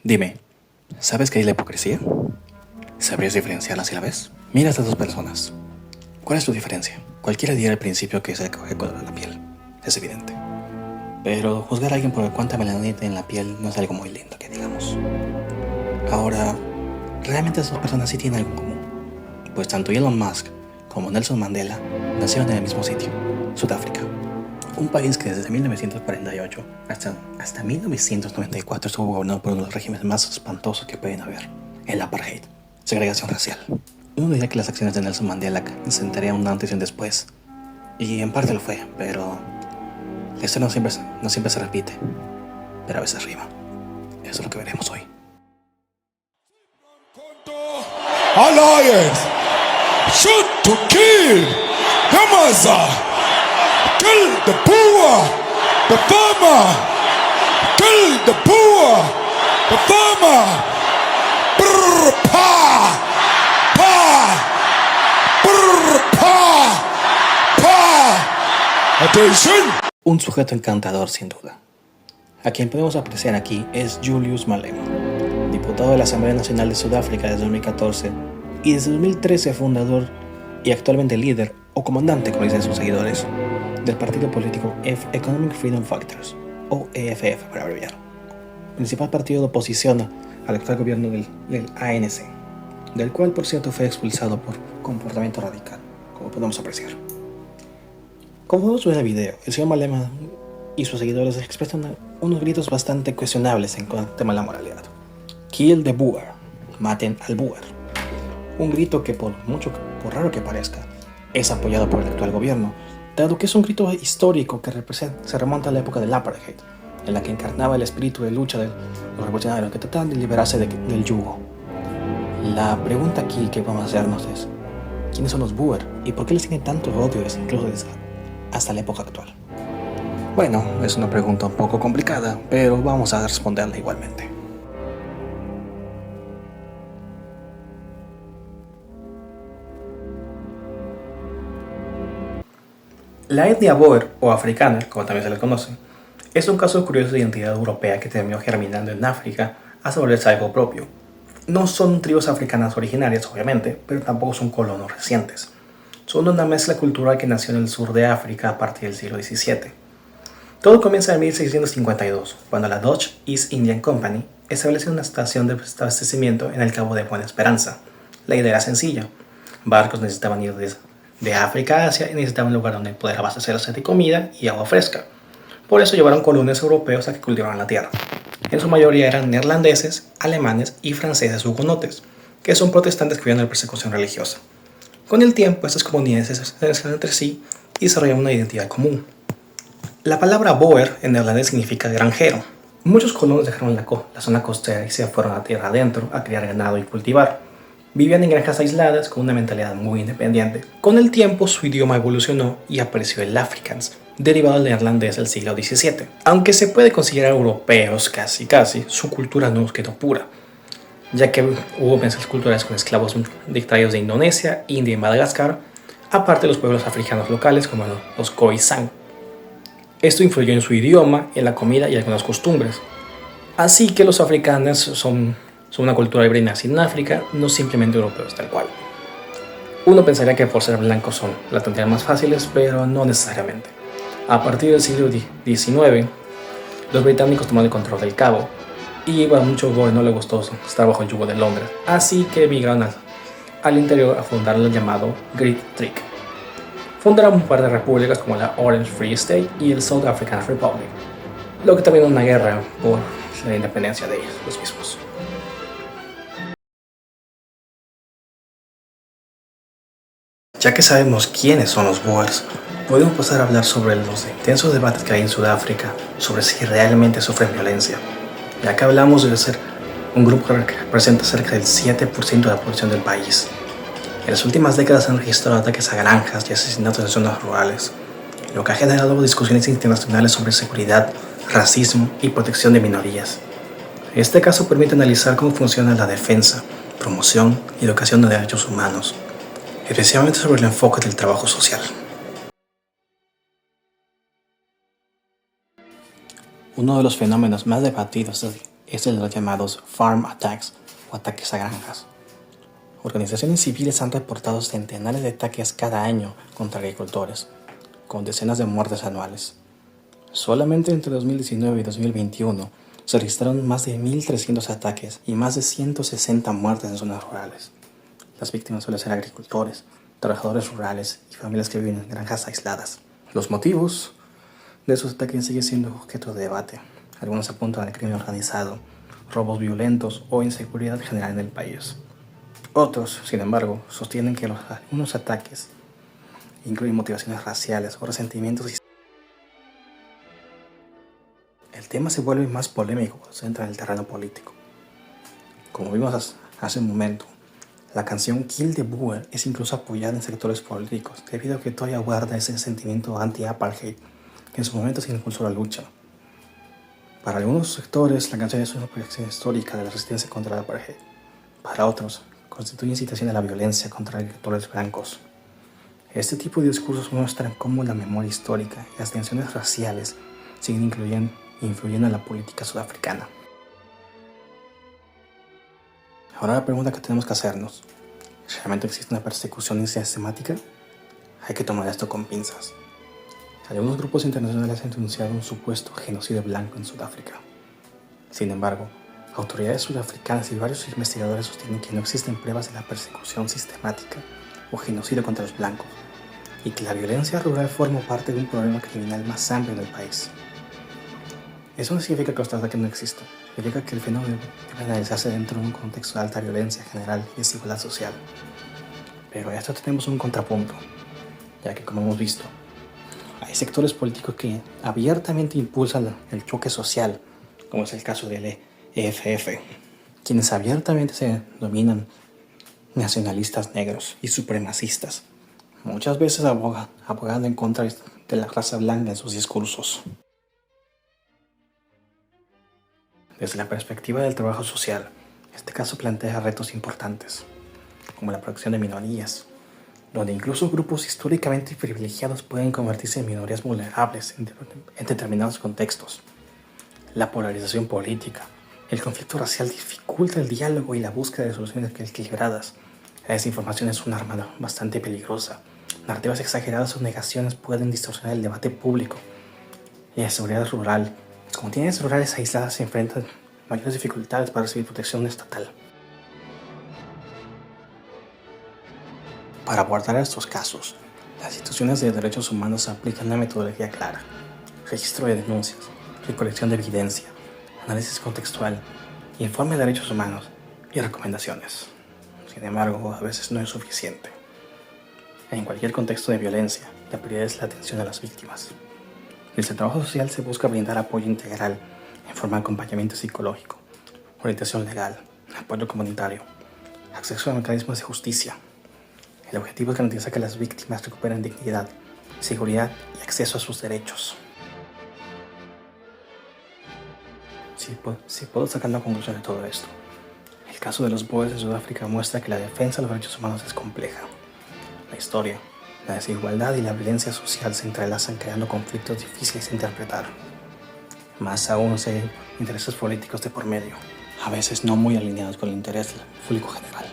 Dime, ¿sabes qué es la hipocresía? ¿Sabrías diferenciarla si la ves? Mira a estas dos personas. ¿Cuál es tu diferencia? Cualquiera diría al principio que se coge color a la piel. Es evidente. Pero juzgar a alguien por cuánta melanina tiene en la piel no es algo muy lindo, que digamos. Ahora, realmente esas dos personas sí tienen algo en común. Pues tanto Elon Musk como Nelson Mandela nacieron en el mismo sitio, Sudáfrica. Un país que desde 1948 hasta 1994 estuvo gobernado por uno de los regímenes más espantosos que pueden haber, el apartheid, segregación racial. Uno diría que las acciones de Nelson Mandela sentarían un antes y un después, y en parte lo fue, pero la historia no siempre se repite, pero a veces rima. Eso es lo que veremos hoy. Alliance, shoot to kill, Yamaza, kill the poor, the farmer, kill the poor, the farmer, brr, pa, pa, brr, pa. Attention. Un sujeto encantador sin duda. A quien podemos apreciar aquí es Julius Malema, diputado de la Asamblea Nacional de Sudáfrica desde 2014 y desde 2013 fundador y actualmente líder o comandante, como dicen sus seguidores, del partido político Economic Freedom Fighters, o EFF para abreviar, principal partido de oposición al actual gobierno del ANC, del cual por cierto fue expulsado por comportamiento radical, como podemos apreciar. Como podemos ver en el video, el señor Malema y sus seguidores expresan unos gritos bastante cuestionables en cuanto al tema de la moralidad. Kill the Boer, maten al Boer. Un grito que por raro que parezca, es apoyado por el actual gobierno, dado que es un grito histórico que se remonta a la época del apartheid, en la que encarnaba el espíritu de lucha de los revolucionarios que trataban de liberarse del yugo. La pregunta aquí que vamos a hacernos es, ¿quiénes son los Boer y por qué les tienen tanto odio incluso hasta la época actual? Bueno, es una pregunta un poco complicada, pero vamos a responderla igualmente. La etnia Boer, o africana, como también se le conoce, es un caso curioso de identidad europea que terminó germinando en África hasta volverse algo propio. No son tribus africanas originarias, obviamente, pero tampoco son colonos recientes. Son una mezcla cultural que nació en el sur de África a partir del siglo XVII. Todo comienza en 1652, cuando la Dutch East Indian Company estableció una estación de abastecimiento en el Cabo de Buena Esperanza. La idea era sencilla. Barcos necesitaban ir de África a Asia y necesitaban un lugar donde poder abastecerse de comida y agua fresca. Por eso llevaron colonos europeos a que cultivaran la tierra. En su mayoría eran neerlandeses, alemanes y franceses hugonotes, que son protestantes que vivían de la persecución religiosa. Con el tiempo, estas comunidades se mezclan entre sí y desarrollan una identidad común. La palabra Boer en neerlandés significa granjero. Muchos colonos dejaron la zona costera y se fueron a tierra adentro a criar ganado y cultivar. Vivían en granjas aisladas con una mentalidad muy independiente. Con el tiempo su idioma evolucionó y apareció el Afrikaans, derivado del neerlandés del siglo XVII. Aunque se puede considerar europeos casi, su cultura no quedó pura, ya que hubo mezclas culturales con esclavos traídos de Indonesia, India y Madagascar, aparte de los pueblos africanos locales como los Khoisan. Esto influyó en su idioma, en la comida y algunas costumbres. Así que los africanos son una cultura híbrida nacida en África, no simplemente europeos tal cual. Uno pensaría que por ser blancos las tendrían más fáciles, pero no necesariamente. A partir del siglo XIX, los británicos tomaron el control del Cabo y a muchos Boer no les gustó estar bajo el yugo de Londres, así que emigraron al interior a fundar el llamado Great Trick. Fundaron un par de repúblicas como la Orange Free State y el South African Republic, lo que terminó en una guerra por la independencia de ellos, los mismos. Ya que sabemos quiénes son los Boers, podemos pasar a hablar sobre los intensos debates que hay en Sudáfrica sobre si realmente sufren violencia. Ya que hablamos de ser un grupo que representa cerca del 7% de la población del país. En las últimas décadas se han registrado ataques a granjas y asesinatos en zonas rurales, lo que ha generado discusiones internacionales sobre seguridad, racismo y protección de minorías. Este caso permite analizar cómo funciona la defensa, promoción y educación de derechos humanos, especialmente sobre el enfoque del trabajo social. Uno de los fenómenos más debatidos es el de los llamados farm attacks o ataques a granjas. Organizaciones civiles han reportado centenares de ataques cada año contra agricultores, con decenas de muertes anuales. Solamente entre 2019 y 2021 se registraron más de 1.300 ataques y más de 160 muertes en zonas rurales. Las víctimas suelen ser agricultores, trabajadores rurales y familias que viven en granjas aisladas. Los motivos de esos ataques siguen siendo objeto de debate. Algunos apuntan al crimen organizado, robos violentos o inseguridad general en el país. Otros, sin embargo, sostienen que algunos ataques incluyen motivaciones raciales o resentimientos. El tema se vuelve más polémico cuando se entra en el terreno político. Como vimos hace un momento, la canción Kill the Boer es incluso apoyada en sectores políticos debido a que todavía guarda ese sentimiento anti-apartheid que en su momento se impulsó la lucha. Para algunos sectores, la canción es una proyección histórica de la resistencia contra el apartheid. Para otros, constituye incitación a la violencia contra agricultores blancos. Este tipo de discursos muestran cómo la memoria histórica y las tensiones raciales siguen influyendo en la política sudafricana. Ahora la pregunta que tenemos que hacernos: ¿realmente existe una persecución sistemática? Hay que tomar esto con pinzas. Algunos grupos internacionales han denunciado un supuesto genocidio blanco en Sudáfrica. Sin embargo, autoridades sudafricanas y varios investigadores sostienen que no existen pruebas de la persecución sistemática o genocidio contra los blancos, y que la violencia rural forma parte de un problema criminal más amplio en el país. Eso no significa que los ataques no existan, significa que el fenómeno debe analizarse dentro de un contexto de alta violencia general y desigualdad social. Pero a esto tenemos un contrapunto, ya que, como hemos visto, hay sectores políticos que abiertamente impulsan el choque social, como es el caso del EFF, quienes abiertamente se denominan nacionalistas negros y supremacistas, muchas veces abogando en contra de la raza blanca en sus discursos. Desde la perspectiva del trabajo social, este caso plantea retos importantes, como la protección de minorías, donde incluso grupos históricamente privilegiados pueden convertirse en minorías vulnerables en determinados contextos. La polarización política, el conflicto racial dificulta el diálogo y la búsqueda de soluciones equilibradas. La desinformación es un arma bastante peligrosa. Narrativas exageradas o negaciones pueden distorsionar el debate público. Y la seguridad rural. Comunidades rurales aisladas se enfrentan a mayores dificultades para recibir protección estatal. Para abordar estos casos, las instituciones de derechos humanos aplican una metodología clara: registro de denuncias, recolección de evidencia, análisis contextual, informe de derechos humanos y recomendaciones. Sin embargo, a veces no es suficiente. En cualquier contexto de violencia, la prioridad es la atención a las víctimas. Desde el trabajo social se busca brindar apoyo integral en forma de acompañamiento psicológico, orientación legal, apoyo comunitario, acceso a mecanismos de justicia. El objetivo es garantizar que las víctimas recuperen dignidad, seguridad y acceso a sus derechos. Si puedo sacar una conclusión de todo esto, el caso de los Boers de Sudáfrica muestra que la defensa de los derechos humanos es compleja. La historia, la desigualdad y la violencia social se entrelazan, creando conflictos difíciles de interpretar. Más aún si hay intereses políticos de por medio, a veces no muy alineados con el interés público general.